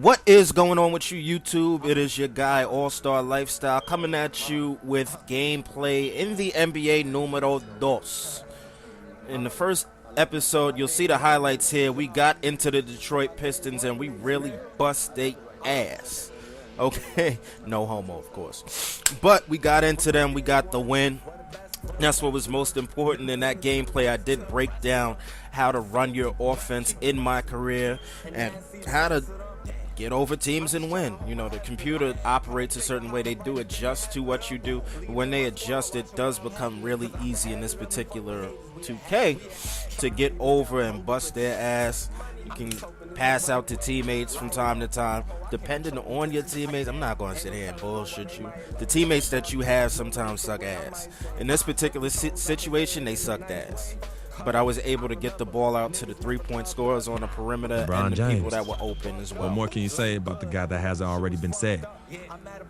What is going on with you, YouTube? It is your guy, All-Star Lifestyle, coming at you with gameplay in the NBA numero dos. In the first episode, you'll see the highlights here. We got into the Detroit Pistons, and we really bust their ass. Okay? No homo, of course. But we got into them. We got the win. That's what was most important in that gameplay. I did break down how to run your offense in my career and how to get over teams and win. You know, the computer operates a certain way. They do adjust to what you do. But when they adjust, it does become really easy in this particular 2K to get over and bust their ass. You can pass out to teammates from time to time. Depending on your teammates, I'm not going to sit here and bullshit you. The teammates that you have sometimes suck ass. In this particular situation, they sucked ass. But I was able to get the ball out to the three-point scorers on the perimeter LeBron and the James. people that were open as well. What more can you say about the guy that hasn't already been said?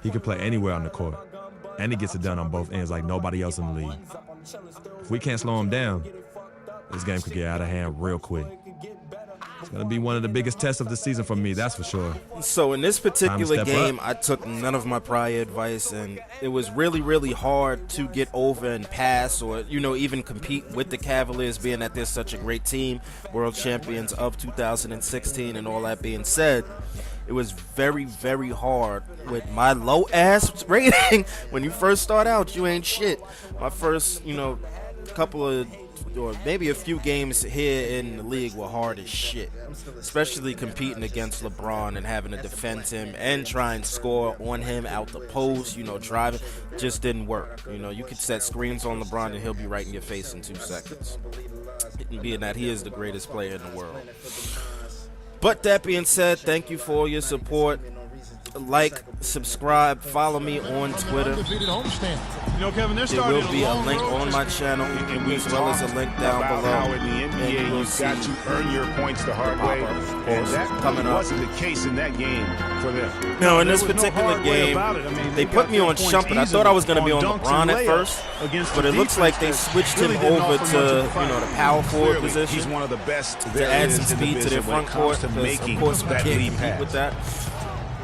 He can play anywhere on the court, and he gets it done on both ends like nobody else in the league. If we can't slow him down, this game could get out of hand real quick. It's going to be one of the biggest tests of the season for me, that's for sure. So in this particular game, up. I took none of my prior advice, and it was really, really hard to get over and pass or, you know, even compete with the Cavaliers, being that they're such a great team, world champions of 2016, and all that being said. It was very, very hard with my low-ass rating. When you first start out, you ain't shit. My first, you know, couple of or maybe a few games here in the league were hard as shit, especially competing against LeBron and having to defend him and try and score on him out the post, you know, driving. Just didn't work. You know, you could set screens on LeBron and he'll be right in your face in 2 seconds, being that he is the greatest player in the world. But that being said, thank you for all your support. Like, subscribe, follow me on Twitter. You know, Kevin, There will be a link on my channel, as well as a link down below. How in the NBA you've got to earn your points the hard way, and that coming up. wasn't the case in that game for them. No, in this particular game, they put me on Shumpert. I thought I was going to be on LeBron at first, but it looks like they switched him over to, you know, the power forward position. He's one of the best to add some speed to their front court, because of course we can't compete with that.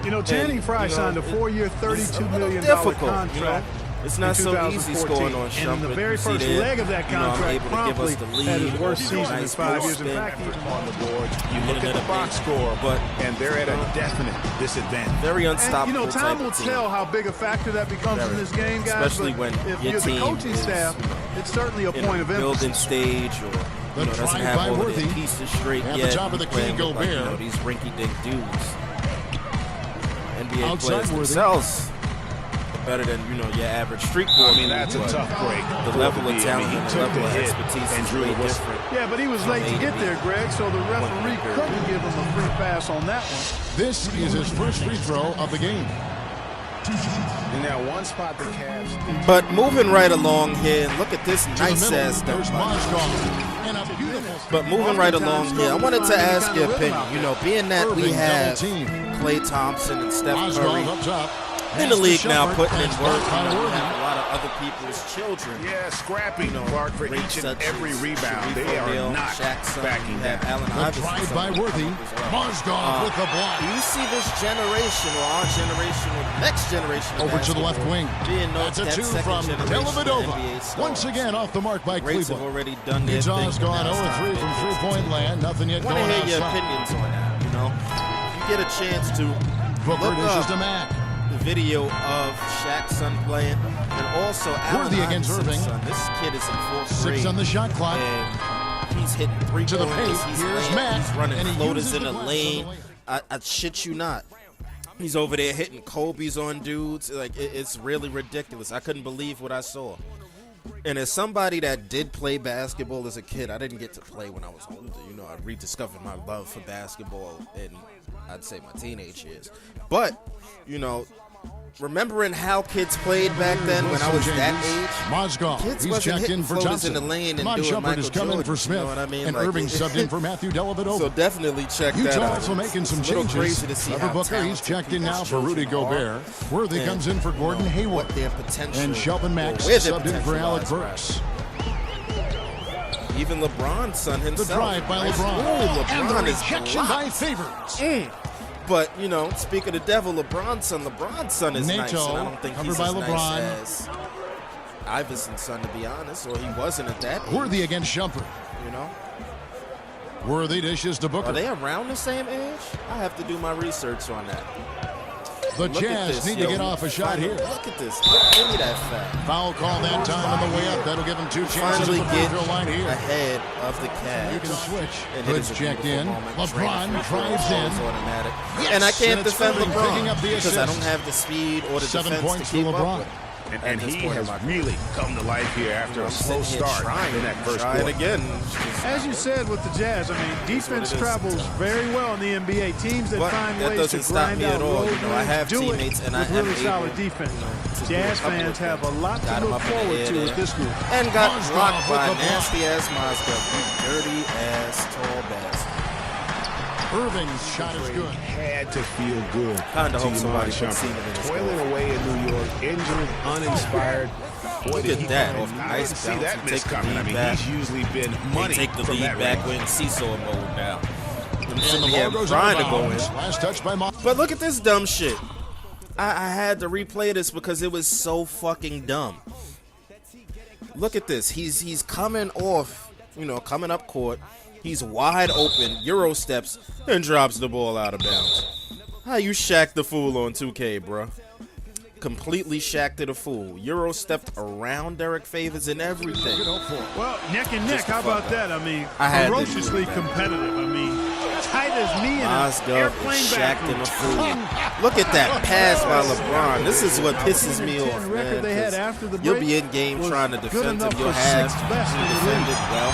You know, Channing Frye signed a 4-year, $32 million contract. You know? It's not so easy scoring on Shumpert. And the very first leg of that contract promptly had his worst season in 5 years. In fact, on the board. You Look look at the box score, and they're at a definite disadvantage. Very unstoppable. And, you know, time will team. tell how big a factor that becomes in this game, guys. Especially when if your you're team the coaching is, staff, it's certainly a point of emphasis. Building stage, or you know, doesn't have all of their pieces straight at yet. the top of the key, Gobert. Like, you know, these rinky-dink dudes. NBA Outside players Worthy. themselves better than, you know, your average street ball. I mean, that's a tough break. The level of talent and the level of expertise and is drew way the whistle. different. Yeah, but he was late to get there, Greg, so the referee couldn't give him a free pass on that one. This is his first free throw of the game. In that one spot, the Cavs. But moving right along here, and look at this To the nice middle, ass there's dunk. Mozgov. And a beautiful. But moving right along here, I wanted to ask your opinion. You know, being that we Irving have double team. Klay Thompson and Steph Curry Mozgov up top. in the league now, Shumpert, putting in and work, blocked by you know, we Worthy. have a lot of other people's children. Yeah, scrappy, You know, Clark, for greats each and such every as rebound. They Shaquille are O'Neal, not Shaq's son. backing You have down. Allen The Iverson drive son by coming Worthy. up as well. Mozgov with the Do block. you see this generation, or our generation, or the next generation of Over to the left basketball wing. being known That's a that 2 second from generation of NBA Dellavedova. stars? Once again off the mark by Greats have Cleveland. already done their thing. Utah's gone but now it's 0-3 time from for it. three-point land. Nothing yet I want going to hear your outside. opinions on that, you know? If you get a chance to Booker look dishes up to Mack. the video of Shaq's son playing, and also Allen Worthy against Iverson's Irving. son. This kid is in 4th 6 grade, on the shot clock. and he's hitting To the three-pointers. paint. He's Here's laying, Mack, he's running and he floaters uses in the the glass lane. on the way. I shit you not. He's over there hitting Kobe's on dudes. Like, it's really ridiculous. I couldn't believe what I saw. And as somebody that did play basketball as a kid, I didn't get to play when I was older. You know, I rediscovered my love for basketball in, I'd say, my teenage years. But, you know, remembering how kids played back then when I was that age, Mozgov, kids he's wasn't checked hitting in for floaters Johnson. in the lane and Mon doing Shumpert Michael has come in for Jordan, Smith. you know what I mean? And Like, Irving subbed in for Matthew Dellavedova. so definitely check that Utah out. also making some It's a little changes. crazy to see Trevor how Booker, he's talented checked in now people's for Rudy children are, Gobert. Worthy and, comes in for Gordon you know, Hayward. what their potential, And Shelvin Max or where their subbed in for potential Alec lies, Burks. Even LeBron's son The himself. drive by Nice. LeBron. Ooh, And the LeBron is rejection by blocked. Favors. But, you know, speak of the devil, LeBron's son is nice, and I don't think he's as nice as Iverson's son, to be honest, or he wasn't at that age. Worthy against Shumpert. You know? Worthy dishes to Booker. Are they around the same age? I have to do my research on that. The Jazz need to get off a shot here. Look at this. Give me that fact. Foul call that time on the way up. That'll give him 2 chances Finally at the get free throw line here. ahead of the Cavs. You can switch. And Hood's checked in. LeBron drives in. Automatic. Yes, and I can't and it's defend Irving LeBron picking up the because I assist. don't have the speed or the 7 defense points to keep for up LeBron. with. And he has really come to life here after a slow start in that first Try it quarter. again. As you said with the Jazz, I mean, defense travels very well in the NBA. Teams that But find that ways to doesn't stop grind me out at all. road You know, I have wins, do it teammates and I with am really able, solid defense. to do Jazz a couple fans of have a things. lot Got to him look up in the forward air to there. with this group. And got Mozgov blocked with by the block. nasty-ass Mozgov, you dirty-ass tall bastard. Irving's shot is good. Had to feel good. Kinda hope to somebody Iman puts Seaman in Shumpert. his Toiling goal. away in New York, injured, uninspired. Boy, Look did at he that. come Off in. the I nice didn't see bounce. that He miss take the coming. I lead mean, back. he's usually been They money take the from lead that back range. when Seesaw mode now. I'm And sitting the here ball goes trying to out go of in. bounds. Last touch by Mo. But look at this dumb shit. I had to replay this because it was so fucking dumb. Look at this. He's coming off, you know, coming up court. He's wide open, Euro steps, and drops the ball out of bounds. How you Shaq the fool on 2K, bro? Completely Shaq the fool. Euro stepped around Derek Favors and everything. Well, neck and neck, Just the how about fuck that? I mean, I had to do ferociously that. competitive. I mean, tight as me in an Mozgov airplane is Shaq bathroom. the fool. Look at that pass by LeBron. This is what pisses me off, The record man. they had 'cause after the You'll break be in game was trying to good defend enough him. You'll for have sixth best in the defended league. well.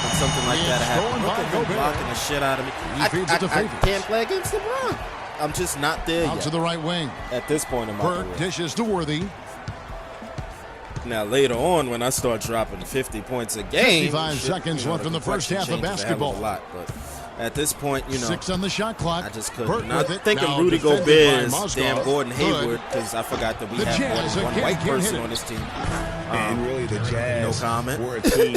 When something like that It's happens. going Look by at him Gobert. blocking the shit out of me. He feeds it to I Favors. can't play against LeBron. I'm just not there Out yet. to the right wing. At this point in my Burke career. dishes to Worthy. Now later on, when I start dropping 50 points a game, 55 seconds left in the first half of complexion changes a hell basketball. a lot, but at this point, you know, 6 on the shot clock. I just couldn't. Burke Not with it. thinking Now Rudy defended Gobert by is Mozgov. damn Gordon Good. Hayward because I forgot that we The have more Jazz than one again white can't hit person it. on this team. And really, the Jazz no comment. were a team.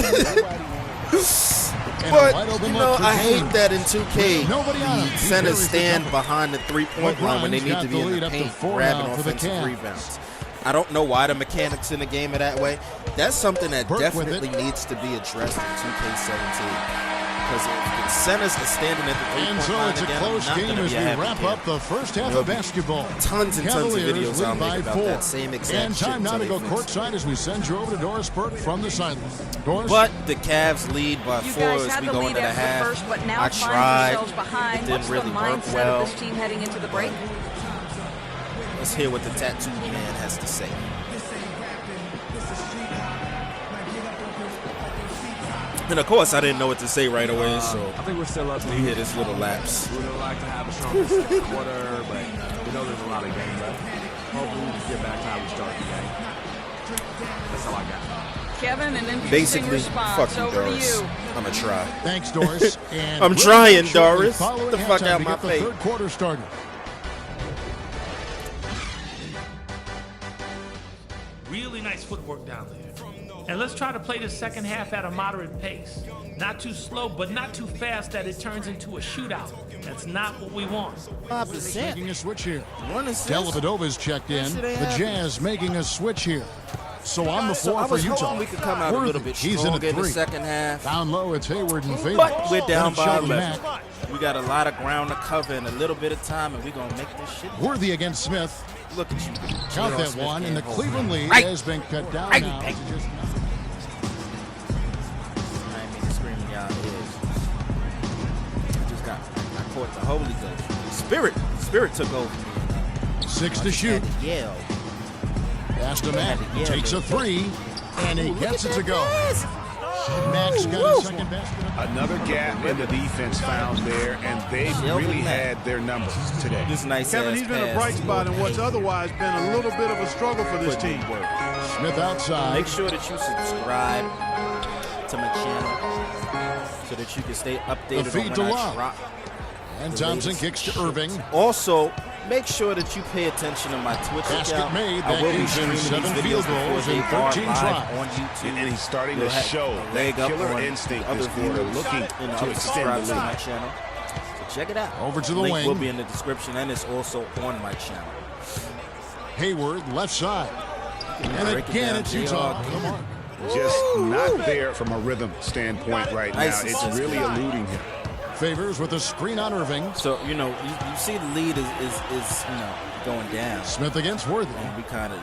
And a But, wide open you know, look for I hate James. that in 2K, Nobody on him. the He centers carries the stand cover. behind the three-point line when they LeBron's need got to the be in lead the up to paint, 4 grabbing now for the offensive Cavs. rebounds. I don't know why the mechanics in the game are that way. That's something that Burke with definitely it. needs to be addressed in 2K17. Because if the centers are standing at the And three-point so line it's a again, close I'm not game gonna as be we a happy wrap camper. up the first half There'll of be basketball. tons and tons of Cavaliers videos I'll lead make by about 4. that same exact And shit time now to until go they fix it. courtside as we send you over to Doris Burke from the sideline. Doris? But the Cavs lead by You 4 guys as had we the go lead into the after half. the first, but now I find tried. yourselves behind. It What's didn't really the work mindset well. of this team heading into the break? Let's hear what the tattooed man has to say. And of course, I didn't know what to say right away, so I think we're still up to we hit this little lapse. We would like to have a stronger second quarter, but we know there's a lot of game left. Hopefully we can get back to how we start the game. That's all I got. Kevin, an interesting Basically, response. fuck you, Over to Doris. you. I'm gonna try. Thanks, Doris. And I'm we'll trying, be shortly Doris. following Get the fuck halftime out to my get the face. third quarter started. Really nice footwork down there. And let's try to play the second half at a moderate pace. Not too slow, but not too fast that it turns into a shootout. That's not what we want. 5%. Making a switch here. One assist. Dellavedova's checked in. That shit ain't The happening. Jazz making a switch here. So on the So floor I for was Utah. hoping we could come out a little bit He's in stronger at in the 3. second half. Down low, it's Hayward and Favors. But we're down Then by Shelby 11. Mack. We got a lot of ground to cover in a little bit of time, and we're going to make this shit. Worthy against Smith. Look at you. Count J.R. that Smith one, and the can't hold Cleveland me. lead Right. has been cut down Right. now. Right. to just nothing. I ain't mean to scream in y'all ears. I caught the Holy Ghost. Spirit took over me. 6 to shoot. Had to yell. Pass to Mack. Yeah, Takes a 3, and he Ooh, look gets at it to that go. pass. Mack's got Woo. his second basket. Another gap in the defense found there, and they've Shelby really Mack. had their numbers today. This nice Kevin, ass he's been a pass bright to spot in Gordon what's Hayward. otherwise been a little bit of a struggle for this Putting team. work. Smith outside. Make sure that you subscribe to my channel so that you can stay updated The feed on to when I Love. drop. And the Thompson latest kicks to shit. Irving. Also, make sure that you pay attention to my Twitch Basket account. made. I That will be gives him streaming 7 these field videos before goals they and are 13 live tries. on YouTube. And he's starting You'll to have show a that leg up killer on instinct other this quarter, viewers looking and to other extend subscribers the to my lead. channel. So Check it out. Over to the Link wing. will be in the description, and it's also on my channel. Hayward, left side. And Break it again, down, it's Utah. JR. Come on. Just not there from a rhythm standpoint right Nice now. It's assist. really eluding him. Favors with a screen on Irving. So, you see the lead is going down. Smith against Worthy. And we kind of,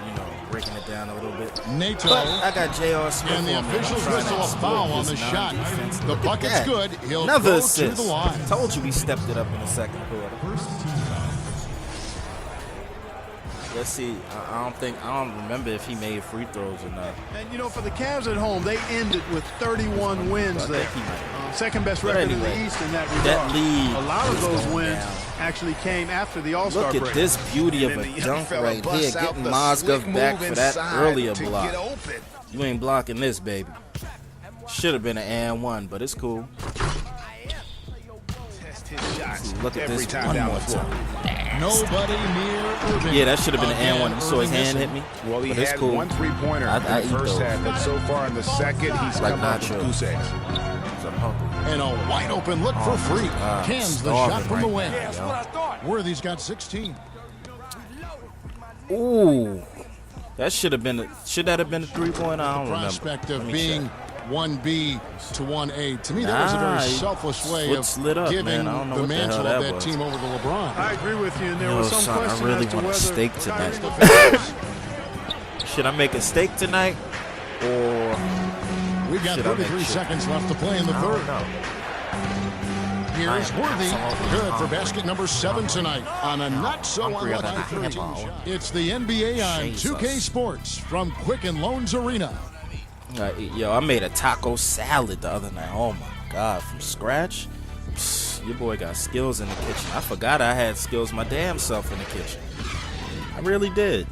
breaking it down a little bit. Nato. But I got J.R. Smith And the on me. I'm officials trying to whistle a exploit foul on his the shot. non-defense. The Look at bucket's that. good. He'll Another go assist. to the line. Told you we stepped it up in the second quarter. Let's see. I don't remember if he made free throws or not. And, for the Cavs at home, they ended with 31 wins I there. think he might. Second best But record in anyway, the East in that regard. that lead a lot of is those going wins down. actually came after the All-Star Look break. at this beauty of And a then the young dunk fella right here. busts out Getting the Mozgov slick back move for that inside earlier to block. get open. You ain't blocking this, baby. Should have been an and one, but it's cool. Test his shots Look at every this time one down more the floor. time. Nobody near Irving. Yeah, that should have been an and one. Again, You saw his Irving hand hit missing. me. Well, he But it's had cool. one three-pointer I in the eat first those. half, but so far in the second, he's Like come out with nachos. goose eggs. So I'm hungry. And a wide open look for free. God, Cans the starving shot from the right wing. now, Worthy's got 16. Ooh, that should that have been a 3-pointer? I don't remember. Prospect of Let me being check. 1B to 1A. To me, that was a Nah, very he selfish way foot of slid up, giving man. I don't know the what the hell mantle that of that was. team over to LeBron. I agree with you, and there Yo, was some son, I question really as to want a whether steak tonight. Kyrie's Should I make a steak tonight, or We've got should I make 33 chicken? seconds left to play in the I third. don't know. Here's I am Worthy, absolutely good for hungry. basket number 7 tonight on a not so Hungry unlucky than a 13 hippo. shot. It's the NBA on Jesus. 2K Sports from Quicken Loans Arena. Yo, I made a taco salad the other night. Oh my God, from scratch. Psst, your boy got skills in the kitchen. I forgot I had skills my damn self in the kitchen. I really did.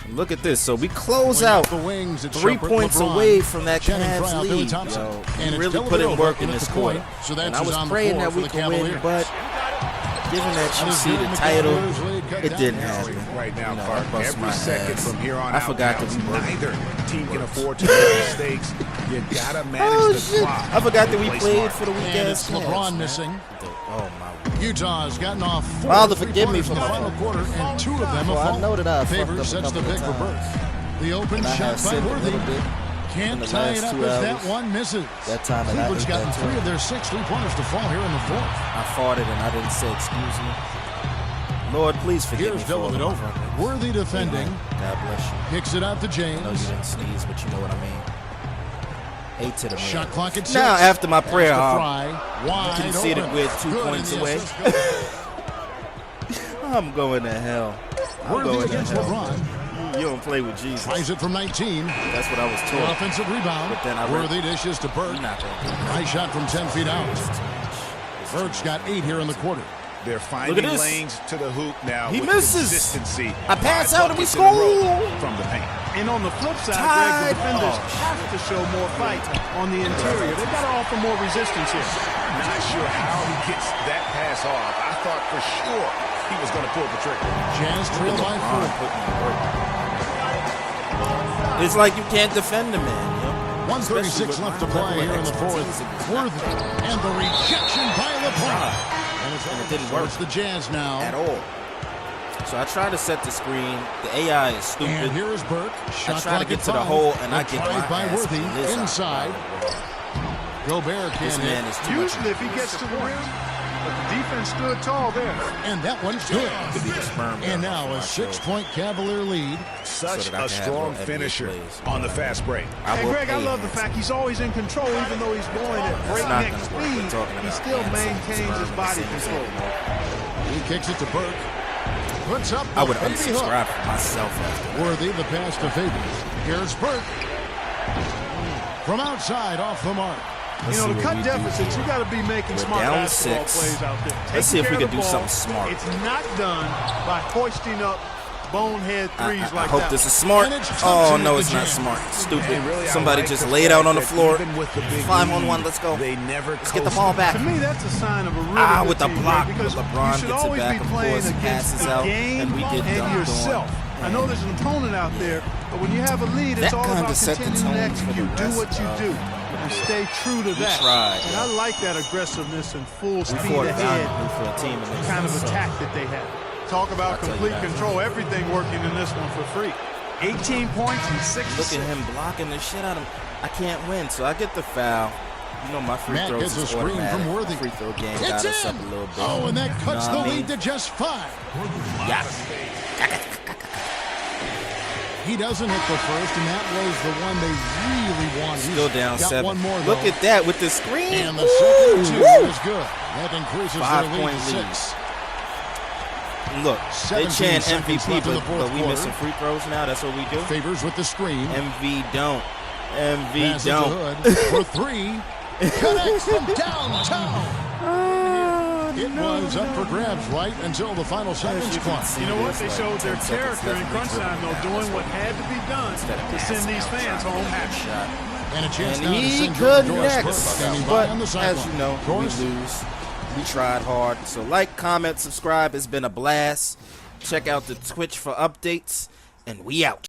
And look at this. So we close Wing out off the wings, it's 3 Shumpert, points LeBron, away from that Channing Cavs Frye, Billy lead. Thompson. Yo, And we it's really put in Dellavedova work in at this the quarter. point. So that's And I who's was on the praying floor that for we the could win, Cavaliers. but given that you That is see good. the The title, Cavaliers lead cut it down didn't now. happen. Right now, You know, I Clark, bust every my second ass. from here on I out forgot counts. that we worked. Neither team can afford to make mistakes. You gotta manage Oh the shit! clock. I forgot that we Play played smart. for the weak And ass it's LeBron missing. Oh my. Utah's gotten off 4 Father, forgive me three-pointers for in the my final fault. quarter, and 2 of them Well, I have fallen. know that I fucked Favors up a sets the couple big of for times. Burke. The open And I shot have by sinned a Worthy. little bit in Can't the tie it last up 2 as hours. that one misses. That time that I Cleveland's ate gotten that 3 too. of their 6 3-pointers to fall here in the fourth. I farted and I didn't say excuse me. Lord, please forgive Here's me for all my Dellavedova. wrongs. Worthy defending. God bless you. Kicks it out to I know you James. didn't sneeze, but you know what I mean. 8 to the man. Shot clock at 6. Now, after my prayer, Pass to Hob, Fry. Wide conceded open. with 2 Good, points and the away. assist goes. I'm going to hell. I'm Worthy going to against hell. LeBron. You don't play with Jesus. Tries it from 19. That's what I was An told. offensive rebound. But then I Worthy dishes to Burke. You're not going to Nice shot from 10 feet out. Burke's got 8 here in the quarter. They're Look finding at this. lanes to the hoop now. He with misses. Consistency. I pass 5 out and we buckets in a row score. from the paint. And on the flip side, Tied. Greg, the defenders Oh. have to show more fight on the interior. They've got to offer more resistance here. Not sure how he gets that pass off. I thought for sure he was going to pull the trigger. Jazz trail by 4. It's like you can't defend the man. Yo. 136 left to play here in the fourth. Worthy. And the rejection by LeBron. And it didn't so work. it's the Jazz now. At all. So I try to set the screen. The AI is stupid. And here is Burke. Shot try to clock get at to the 5. hole, and I The get drive my by ass Worthy lit up. inside. Gobert This can't man hit. is too much. Usually, if he gets to the rim, but the defense stood tall there. And that one's good. Could be the sperm. And donor now for a my show. 6-point Cavalier lead. Such that I a can have strong more NBA finisher players. on the fast break. I Hey, will Greg, I pay love the handsome. fact he's always in control, even though he's going at not breakneck gonna work. We're speed. talking He about still handsome maintains his sperm body and control. He kicks it to Burke. Puts up I the would baby unsubscribe hook. for myself after. Worthy the pass to Favors. Here's Burke. From outside, off the mark. Let's You know, see to what cut we do deficits, here. you got to be making We're smart down basketball 6. plays out there. Let's see if we Taking can care do of the something ball. smart. It's not done by hoisting up bonehead threes I like hope that. this is smart. And it's Oh Thompson no, at it's the not jam. smart. Stupid. And really, I Somebody like just the laid fact out on the that floor. even with the big 5-on-1. lead, Let's go. They never Let's get the coasted. ball back. To me, that's a sign of a really good With the team, block, because LeBron you should gets it always back, be of playing course, against passes the out, game and we get dunked yourself. on. I know there's an opponent out there, but when you have a lead, it's That all kinda about set the continuing to tone for the execute. Do rest what you of- do and stay true to that. tried, And I like that aggressiveness and full We speed fought ahead valiantly for a team in this kind of one, so- attack that they had. Talk I'll about tell you complete that. control. Everything working in this one for free. 18 points and 6 Look assists. at him blocking the shit out of him. I can't win, so I get the foul. You know my free Matt throws gets a is screen automatic. from Worthy. Free throw game It's got us up in. a little bit. Oh, and that cuts Know the what I lead mean? to just 5. Yeah. He doesn't hit the first, and that was the one they really wanted. Still down Got 7. one more, Look though. at that with the screen. And the second two Woo! is good. That increases their 5-point lead to lead. 6. Look, they 17 chant seconds MVP, left in the but fourth we quarter. missing free throws now. That's what we do. Favors with the screen. MV don't. MV Pass it to don't. Hood for 3. Connects from downtown. It was up for grabs right until the final seconds clock. You know what? They showed their character in crunch time, though, doing what had to be done to send these fans home happy. And a chance And now to he send could Jordan Doris next. standing by But on the as sideline. you know, we Doris, lose. We tried hard. So like, comment, subscribe. It's been a blast. Check out the Twitch for updates. And we out.